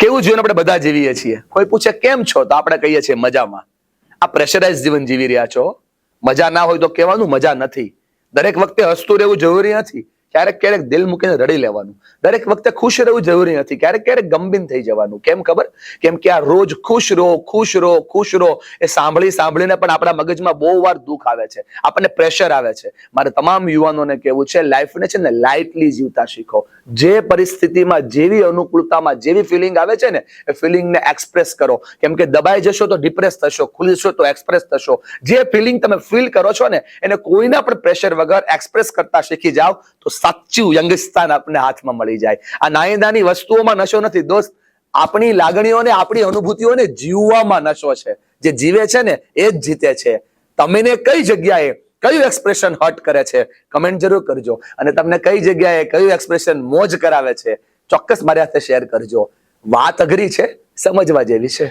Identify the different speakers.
Speaker 1: કેવું જીવન આપણે બધા જીવીએ છીએ. કોઈ પૂછે કેમ છો તો આપણે કહીએ છીએ મજામાં. આ પ્રેશરાઇઝ જીવન જીવી રહ્યા છો. મજા ના હોય તો કહેવાનું મજા નથી. દરેક વખતે હસતું રહેવું જરૂરી નથી. ક્યારેક ક્યારેક દિલ મૂકીને રડી લેવાનું. દરેક વખતે ખુશ રહેવું જરૂરી નથી. ક્યારેક ક્યારેક ગમગીન થઈ જવાનું. કેમ ખબર? કેમ કે આ રોજ ખુશ રહો ખુશ રહો ખુશ રહો એ સાંભળીને પણ આપણા મગજમાં બહુ વાર દુઃખ આવે છે, આપણને પ્રેશર આવે છે. મારે તમામ યુવાનોને કહેવું છે, લાઈફને છે ને લાઇટલી જીવતા શીખો. જે પરિસ્થિતિમાં, જેવી અનુકૂળતામાં, જેવી ફિલિંગ આવે છે ને એ ફિલિંગને એક્સપ્રેસ કરો. કેમ કે દબાઈ જશો તો ડિપ્રેસ થશો, ખુલશો તો એક્સપ્રેસ થશો. જે ફિલિંગ તમે ફીલ કરો છો ને એને કોઈના પણ પ્રેશર વગર એક્સપ્રેસ કરતા શીખી જાઓ તો સાચું યંગસ્તાન આપણને હાથમાં મળી જાય. આ નાની નાની વસ્તુઓમાં નશો નથી દોસ્ત, આપણી લાગણીઓને, આપણી અનુભૂતિઓને જીવવામાં નશો છે. જે જીવે છે ને એ જ જીતે છે. તમને કઈ જગ્યાએ કયું એક્સપ્રેશન હર્ટ કરે છે કમેન્ટ જરૂર કરજો. અને તમને કઈ જગ્યાએ કયું એક્સપ્રેશન મોજ કરાવે છે ચોક્કસ મારી સાથે શેર કરજો. વાત અઘરી છે, સમજવા જેવી છે.